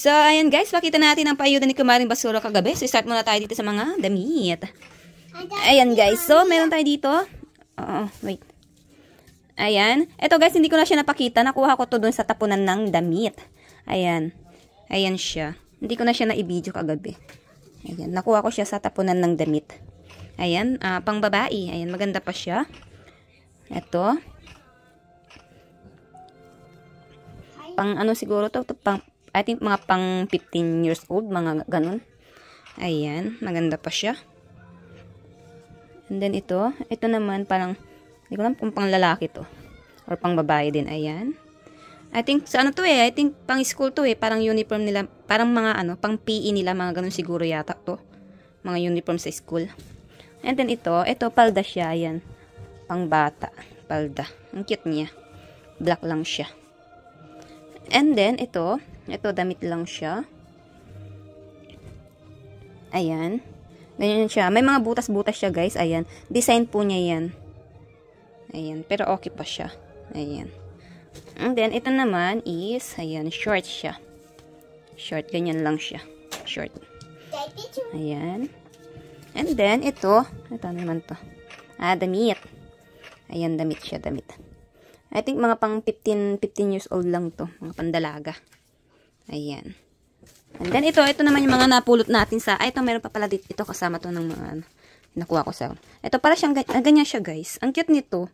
So, ayan guys, pakita natin ang paayuda ni Kumaring Basura kagabi. So, start muna tayo dito sa mga damit. Ayan guys, so meron tayo dito. Wait. Ayan. Ito guys, hindi ko na siya napakita. Nakuha ko to dun sa tapunan ng damit. Ayan. Ayan siya. Hindi ko na siya na-i-video kagabi. Ayan. Nakuha ko siya sa tapunan ng damit. Ayan. Pang babae. Ayan. Maganda pa siya. Ito. Pang ano siguro to? Pang, I think mga pang 15 years old. Mga ganun. Ayan. Maganda pa siya. And then ito. Ito naman parang hindi ko alam kung pang lalaki to. Or pang babae din. Ayan. I think, sa ano to eh. I think pang school to eh. Parang uniform nila. Parang mga ano, pang PE nila. Mga ganun siguro yata to. Mga uniform sa school. And then ito. Ito, palda siya. Ayan. Pang bata. Palda. Ang cute niya. Black lang siya. And then ito. Ito, damit lang siya. Ayan. Ganyan siya. May mga butas-butas siya guys. Ayan. Design po niya yan. Ayan. Pero okay pa siya. Ayan. And then, ito naman is, ayan, short siya. Short. Ganyan lang siya. Short. Ayan. And then, ito naman to. Damit. Ayan, damit siya. Damit. I think mga pang 15 years old lang to. Mga pandalaga. Ayan. And then, ito naman yung mga napulot natin sa, ito, meron pa pala dito. Ito kasama to ng mga, nakuha ko sa, ito para siyang, ganyan siya guys. Ang cute nito.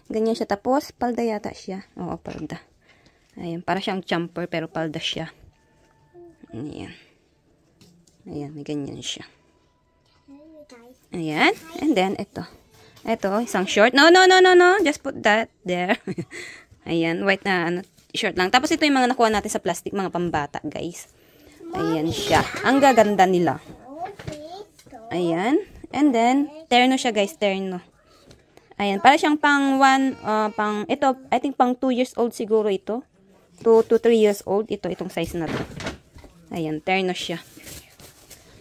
Ganyan siya. Tapos, palda yata siya. Oo, palda. Ayan. Para siyang jumper, pero palda siya. Ayan. Ayan, may ganyan siya. Ayan. And then, ito. Ito, isang short. No. Just put that there. Ayan, white na, ano, short lang. Tapos, ito yung mga nakuha natin sa plastic, mga pambata, guys. Ayan siya. Ang gaganda nila. Ayan. And then, terno siya, guys. Terno. Ayan, para siyang pang ito, I think pang 2 years old siguro ito. 2 to 3 years old. Itong size na to. Ayan, terno siya.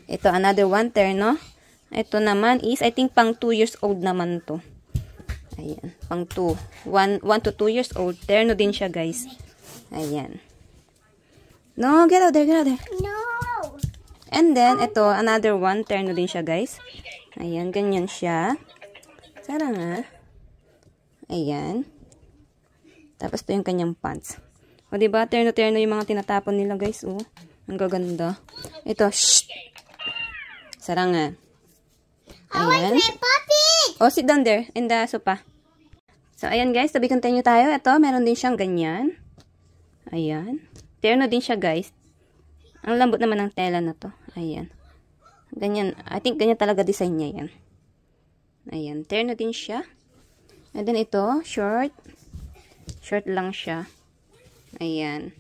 Ito, another one, terno. Ito naman is, I think pang 2 years old naman to. Ayan, pang 2. 1 to 2 years old. Terno din siya, guys. Ayan. No, get out there. No! And then, ito, another one, terno din siya, guys. Ayan, ganyan siya. Sara nga. Ayan. Tapos, ito yung kanyang pants. O, diba? Terno-terno yung mga tinatapon nila, guys. O, ang gaganda. Ito, shh! Sara nga. Ayan. O, sit down there in the sofa. So, ayan, guys. Tabi continue tayo. Ito, meron din siyang ganyan. Ayan. Terno din siya, guys. Ang lambot naman ng tela na to. Ayan. Ganyan. I think ganyan talaga design niya yan. Ayan, terno din siya. And then ito, short. Short lang siya. Ayan.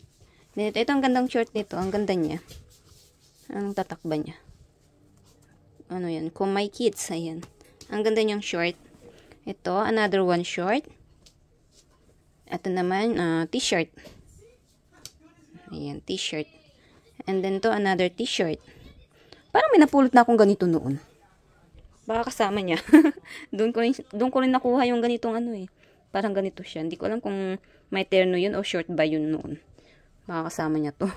Then ito ang gandang short nito. Ang ganda niya. Anong tatakba niya? Ano yan? Kung my kids. Ayan. Ang ganda niyang short. Ito, another one short. Ito naman, t-shirt. Ayan, t-shirt. And then to another t-shirt. Parang may napulot na akong ganito noon. Baka kasama niya. Doon ko rin nakuha yung ganitong ano eh. Parang ganito siya. Hindi ko alam kung may terno yun o short ba yun noon. Baka kasama niya to.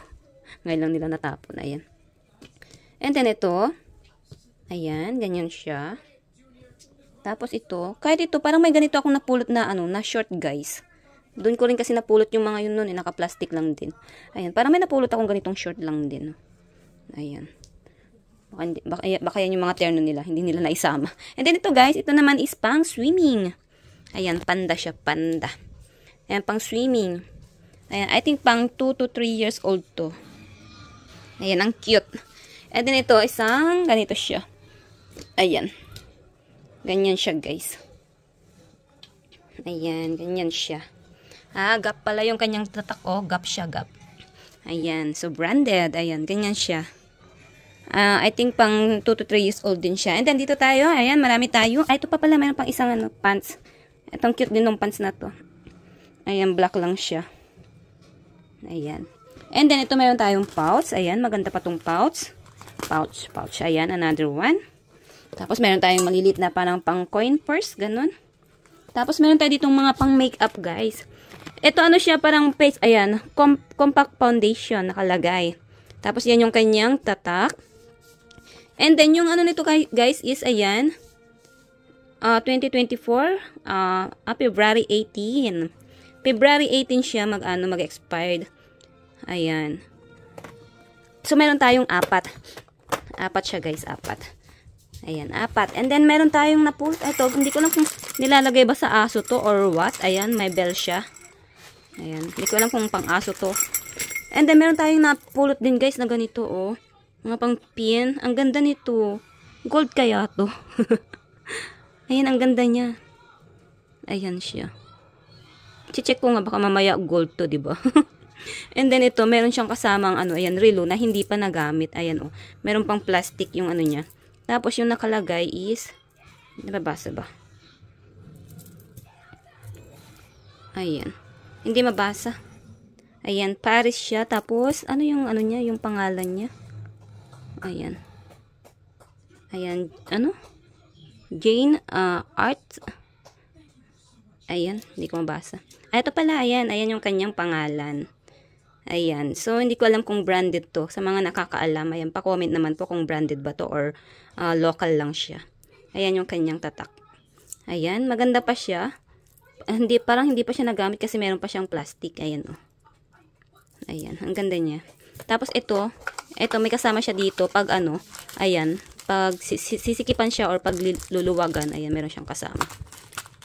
Ngayon lang nila natapon. Ayan. And then ito. Ayan. Ganyan siya. Tapos ito. Kahit ito, parang may ganito akong napulot na ano, na short guys. Doon ko rin kasi napulot yung mga yun noon eh. Naka-plastic lang din. Ayan. Parang may napulot akong ganitong short lang din. Ayan. Baka yan yung mga terno nila. Hindi nila naisama. And then ito guys. Ito naman is pang swimming. Ayan. Panda siya. Panda. Ayan. Pang swimming. Ayan. I think pang 2 to 3 years old to. Ayan. Ang cute. And then ito. Isang ganito siya. Ayan. Ganyan siya guys. Ayan. Ganyan siya. Gap pala yung kanyang tatak. Oh. Gap siya. Gap. Ayan. So branded. Ayan. Ganyan siya. I think pang 2 to 3 years old din siya. And then dito tayo, ayan, marami tayo. Ito pa pala, mayroon pang isang ano, pants. Itong cute din ng pants na to. Ayan, black lang siya. Ayan. And then ito mayroon tayong pouch. Ayan, maganda pa tong pouch. Pouch. Ayan, another one. Tapos meron tayong malilit na parang pang coin purse, ganun. Tapos meron tayo ditong mga pang makeup, guys. Ito ano siya, parang face, ayan, compact foundation nakalagay. Tapos yan yung kanyang tatak. And then yung ano nito guys is ayan. 2024 February 18. February 18 siya mag-expired. Ayan. So meron tayong apat. Apat siya guys, apat. Ayan, apat. And then meron tayong napulot. Ito, hindi ko lang kung nilalagay ba sa aso to or what. Ayan, may bell siya. Ayan, hindi ko alam kung pang aso to. And then meron tayong napulot din guys na ganito oh. Mga pang pin. Ang ganda nito. Gold kaya to. Ayan, ang ganda niya. Ayan siya. Check ko nga baka mamaya gold to, di ba? And then ito, meron siyang kasamang ano, ayan, relo na hindi pa nagamit. Ayan oh. Meron pang plastic yung ano niya. Tapos yung nakalagay is nababasa ba? Ayan. Hindi mabasa. Ayan, Paris siya. Tapos ano yung ano niya, yung pangalan niya. Ayan. Ayan, ano? Jane Art. Ayan, hindi ko mabasa. Ito pala, ayan. Ayan yung kanyang pangalan. Ayan. So, hindi ko alam kung branded to. Sa mga nakakaalam, ayan, pa-comment naman po kung branded ba to or local lang siya. Ayan yung kanyang tatak. Ayan, maganda pa siya. Parang hindi pa siya nagamit kasi meron pa siyang plastic. Ayan, oh. Ayan, ang ganda niya. Tapos ito may kasama siya dito pag ano, ayan, pag sisikipan siya or pag luluwagan, ayan, meron siyang kasama.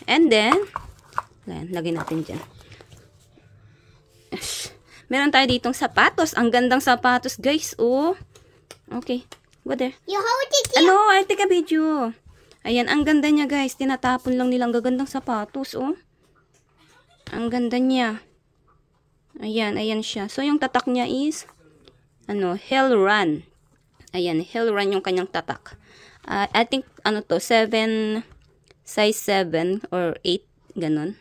And then, ayan, lagay natin dyan. Meron tayo ditong sapatos. Ang gandang sapatos, guys, oh. Okay, go there. You hold it. Ano, I take a video. Ayan, ang ganda niya, guys. Tinatapon lang nilang gagandang sapatos, oh. Ang ganda niya. Ayan, ayan siya. So, yung tatak niya is, ano, Hell Run. Ayan, Hell Run yung kanyang tatak. I think, ano to, size 7 or 8, ganun.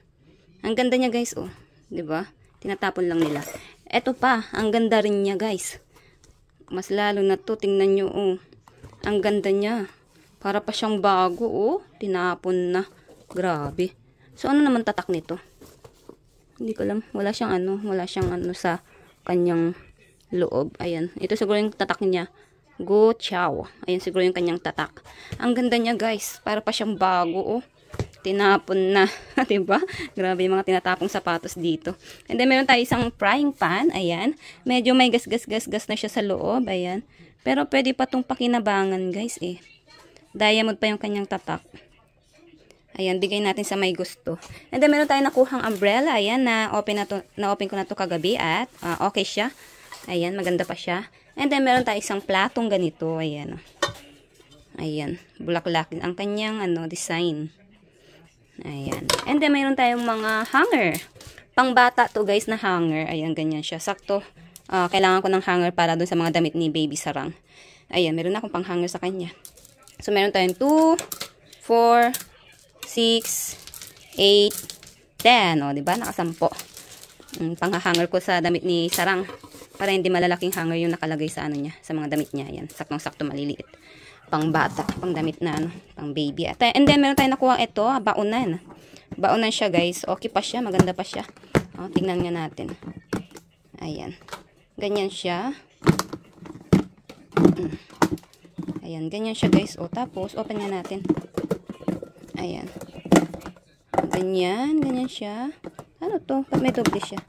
Ang ganda niya, guys, oh. Diba? Tinatapon lang nila. Eto pa, ang ganda rin niya, guys. Mas lalo na to, tingnan nyo, oh. Ang ganda niya. Para pa siyang bago, oh. Tinapon na. Grabe. So, ano naman tatak nito? Hindi ko alam. Wala siyang ano sa kanyang loob. Ayan. Ito siguro yung tatak niya. Go Chow. Ayan siguro yung kanyang tatak. Ang ganda niya, guys. Para pa siyang bago, oh. Tinapon na. Diba? Grabe yung mga tinatapong sapatos dito. And then, meron tayo isang frying pan. Ayan. Medyo may gas-gas na siya sa loob. Ayan. Pero, pwede pa itong pakinabangan, guys, eh. Diamond pa yung kanyang tatak. Ayan, bigay natin sa may gusto. And then, meron tayong nakuhang umbrella. Ayan, na-open ko na to kagabi at okay siya. Ayan, maganda pa siya. And then, meron tayong isang platong ganito. Ayan. Ayan, bulaklak din ang kanyang design. Ayan. And then, meron tayong mga hanger. Pangbata to, guys, na hanger. Ayan, ganyan siya. Sakto. Kailangan ko ng hanger para dun sa mga damit ni Baby Sarang. Ayan, meron akong pang hanger sa kanya. So, meron tayong 2, 4, 6, 8, 10. O, diba? Nakasampo. Panghahanger ko sa damit ni Sarang. Para hindi malalaking hanger yung nakalagay sa niya. Sa mga damit niya. Ayan. Saktong-sakto maliliit. Pang bata. Pang damit na pang baby. And then, meron tayong nakuha ito. Baunan. Baunan siya, guys. Okay pa siya. Maganda pa siya. O, tingnan nga natin. Ayan. Ganyan siya. Ayan. Ganyan siya, guys. O, tapos, open nga natin. Ayan. Ganyan. Ganyan siya. Ano to? Ba't may doble siya?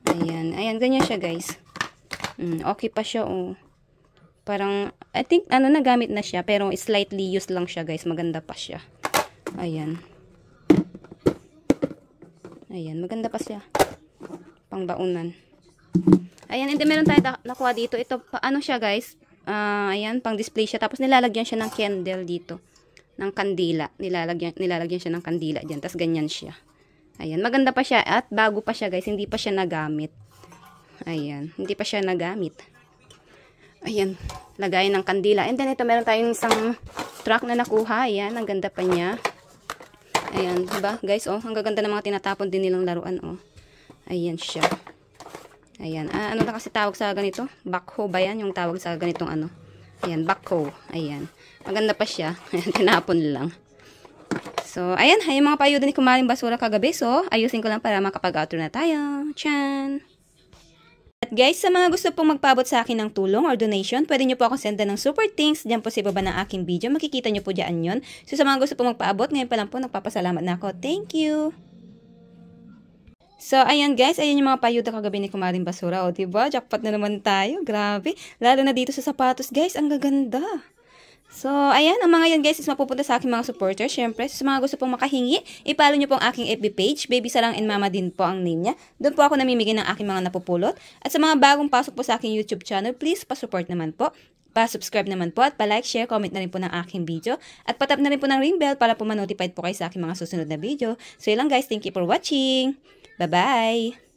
Ayan. Ayan. Ganyan siya, guys. Okay pa siya, oh. Parang, I think, nagamit na siya. Pero, slightly used lang siya, guys. Maganda pa siya. Ayan. Ayan. Maganda pa siya. Pangbaunan. Ayan. And then, meron tayo nakuha dito. Ito, ano siya, guys? Ayan. Pang display siya. Tapos, nilalagyan siya ng candle dito. Ng kandila. Nilalagyan siya ng kandila dyan. Tapos, ganyan siya. Ayan. Maganda pa siya. At, bago pa siya, guys. Hindi pa siya nagamit. Ayan. Hindi pa siya nagamit. Ayan. Lagayan ng kandila. And then, ito, meron tayong isang truck na nakuha. Ayan. Ang ganda pa niya. Ayan. Diba, guys? Oh, ang gaganda ng mga tinatapon din nilang laruan. Oh. Ayan siya. Ayan. Ano na kasi tawag sa ganito? Backhoe ba yan? Yung tawag sa ganitong ano? Ayan. Backhoe. Ayan. Maganda pa siya. Ayan. Tinapon lang. So, ayan. Yung mga payo din ni Kumaring Basura kagabi. So, ayusin ko lang para makapag-outro na tayo. Tchan! Guys, sa mga gusto pong magpaabot sa akin ng tulong or donation, pwede nyo po akong sendan ng super thanks. Diyan po sa ibaba ng aking video. Makikita nyo po dyan yun. So sa mga gusto pong magpaabot, ngayon pa lang po, nagpapasalamat na ako. Thank you! So, ayan guys, ayan yung mga payuda kagabi ni Kumaring Basura. O, diba? Jackpot na naman tayo. Grabe. Lalo na dito sa sapatos, guys. Ang gaganda. So, ayan, ang mga yan guys is mapupunta sa aking mga supporters. Siyempre, sa mga gusto pong makahingi, ipalo nyo po ang aking FB page. Baby Sarang and Mama din po ang name niya. Doon po ako namimigay ng aking mga napupulot. At sa mga bagong pasok po sa aking YouTube channel, please pa-support naman po. Pa-subscribe naman po at pa-like, share, comment na rin po ng aking video. At patap na rin po ng ring bell para po ma-notified po kayo sa aking mga susunod na video. So, yun lang guys. Thank you for watching. Bye-bye!